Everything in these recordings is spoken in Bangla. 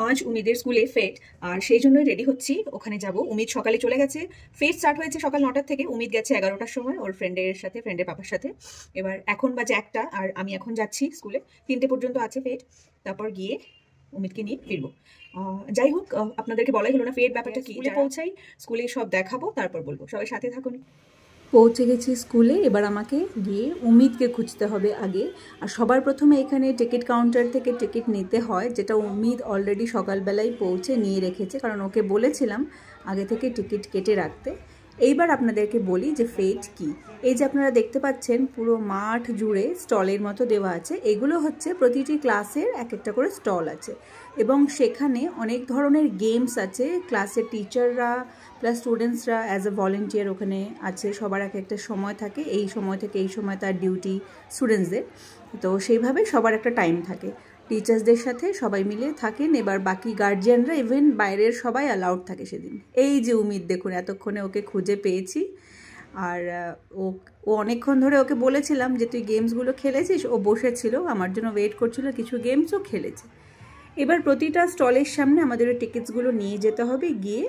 আজ উমিদের স্কুলে ফেট, আর সেই জন্যই রেডি হচ্ছি, ওখানে যাব। উমিদ সকালে চলে গেছে। ফেট স্টার্ট হয়েছে সকাল 9টার থেকে, উমিদ গেছে 11টার সময় ওর ফ্রেন্ডের সাথে, ফ্রেন্ডের পাপার সাথে। এবার এখন বাজে 1টা, আর আমি এখন যাচ্ছি স্কুলে। 3টে পর্যন্ত আছে ফেট, তারপর গিয়ে উমিদকে নিয়ে ফিরবো। যাই হোক, আপনাদেরকে বলাই হলো না ফেট ব্যাপারটা কি। স্কুলে পৌঁছাই, স্কুলে সব দেখাবো, তারপর বলবো। সবাই সাথে থাকুন। পৌঁছে গেছি স্কুলে। এবার আমাকে গিয়ে উমিদকে খুঁজতে হবে আগে। আর সবার প্রথমে এখানে টিকিট কাউন্টার থেকে টিকিট নিতে হয়, যেটা উমিদ অলরেডি সকালবেলায় পৌঁছে নিয়ে রেখেছে, কারণ ওকে বলেছিলাম আগে থেকে টিকিট কেটে রাখতে। এইবার আপনাদেরকে বলি যে ফেট কি। এই যে আপনারা দেখতে পাচ্ছেন পুরো মাঠ জুড়ে স্টলের মতো দেওয়া আছে। এগুলো হচ্ছে প্রতিটি ক্লাসের এক একটা করে স্টল আছে, এবং সেখানে অনেক ধরনের গেমস আছে। ক্লাসের টিচাররা প্লাস স্টুডেন্টসরা অ্যাজ এ ভলেন্টিয়ার ওখানে আছে। সবার এক একটা সময় থাকে, এই সময় থেকে এই সময় তার ডিউটি স্টুডেন্টসদের। তো সেইভাবে সবার একটা টাইম থাকে, টিচার্সদের সাথে সবাই মিলে থাকেন। এবার বাকি গার্জিয়ানরা, ইভেন বাইরের সবাই অ্যালাউড থাকে সেদিন। এই যে উমিদ দেখুন, এতক্ষণে ওকে খুঁজে পেয়েছি। আর ও অনেকক্ষণ ধরে ওকে বলেছিলাম যে তুই গেমসগুলো খেলেছিস। ও বসেছিল, আমার জন্য ওয়েট করছিল, কিছু গেমসও খেলেছে। এবার প্রতিটা স্টলের সামনে আমাদের ওই টিকিটসগুলো নিয়ে যেতে হবে। গিয়ে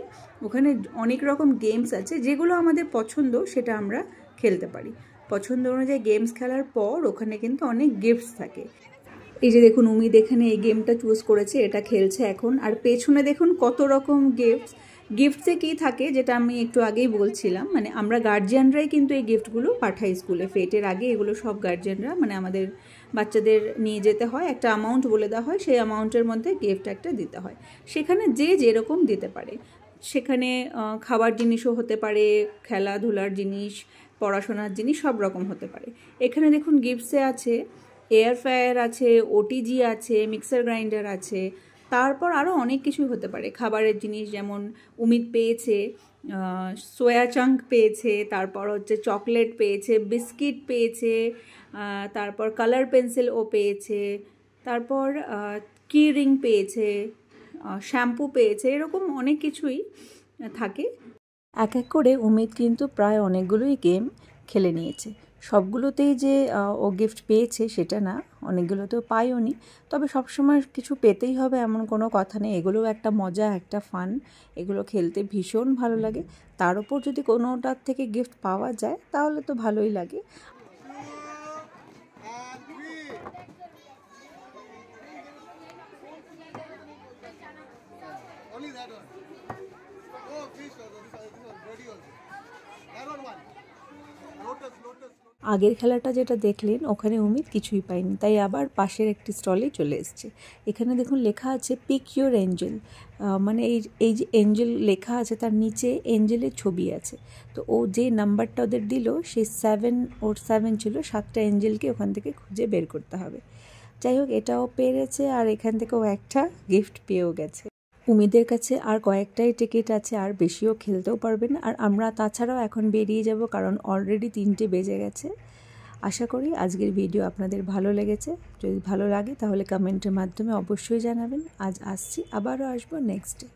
ওখানে অনেক রকম গেমস আছে, যেগুলো আমাদের পছন্দ সেটা আমরা খেলতে পারি। পছন্দ অনুযায়ী গেমস খেলার পর ওখানে কিন্তু অনেক গিফটস থাকে। এই যে দেখুন, উমিদ এখানে এই গেমটা চুজ করেছে, এটা খেলছে এখন। আর পেছনে দেখুন কত রকম গিফটসে কী থাকে, যেটা আমি একটু আগেই বলছিলাম। মানে আমরা গার্জিয়ানরাই কিন্তু এই গিফটগুলো পাঠাই স্কুলে। ফেটের আগে এগুলো সব গার্জিয়ানরা, মানে আমাদের বাচ্চাদের নিয়ে যেতে হয়, একটা অ্যামাউন্ট বলে দেওয়া হয়, সেই অ্যামাউন্টের মধ্যে গিফট একটা দিতে হয়। সেখানে যে যেরকম দিতে পারে। সেখানে খাবার জিনিসও হতে পারে, খেলাধুলার জিনিস, পড়াশোনার জিনিস, সব রকম হতে পারে। এখানে দেখুন গিফটসে আছে এয়ার ফ্রায়ার আছে, ওটিজি আছে, মিক্সার গ্রাইন্ডার আছে, তারপর আরও অনেক কিছুই হতে পারে। খাবারের জিনিস যেমন উমিদ পেয়েছে সোয়া চাঙ্ক পেয়েছে, তারপর হচ্ছে চকলেট পেয়েছে, বিস্কিট পেয়েছে, তারপর কালার পেন্সিল ও পেয়েছে, তারপর কি রিং পেয়েছে, শ্যাম্পু পেয়েছে। এরকম অনেক কিছুই থাকে। এক এক করে উমিদ কিন্তু প্রায় অনেকগুলোই গেম খেলে নিয়েছে। সবগুলোতেই যে ও গিফট পেয়েছে সেটা না, অনেকগুলোতেও পাইও নি। তবে সবসময় কিছু পেতেই হবে এমন কোনো কথা নেই। এগুলোও একটা মজা, একটা ফান। এগুলো খেলতে ভীষণ ভালো লাগে। তার উপর যদি কোনোটার থেকে গিফট পাওয়া যায় তাহলে তো ভালোই লাগে। আগের খেলাটা যেটা দেখলেন ওখানে উমিদ কিছুই পায়নি, তাই আবার পাশের একটি স্টলে চলে এসছে। এখানে দেখুন লেখা আছে পিক ইউর এঞ্জেল। মানে এই যে এঞ্জেল লেখা আছে তার নিচে এঞ্জেলের ছবি আছে। তো ও যে নাম্বারটা ওদের দিল সেই 7 ছিল। 7টা এঞ্জেলকে ওখান থেকে খুঁজে বের করতে হবে। যাই হোক, এটাও পেরেছে, আর এখান থেকে ও একটা গিফট পেয়েও গেছে। উমিদের কাছে আর কয়েকটাই টিকিট আছে, আর বেশিও খেলতেও পারবেন। আর আমরা তাছাড়াও এখন বেরিয়ে যাব, কারণ অলরেডি 3টে বেজে গেছে। আশা করি আজকের ভিডিও আপনাদের ভালো লেগেছে। যদি ভালো লাগে তাহলে কমেন্টের মাধ্যমে অবশ্যই জানাবেন। আজ আসছি, আবারও আসবো নেক্সট ডে।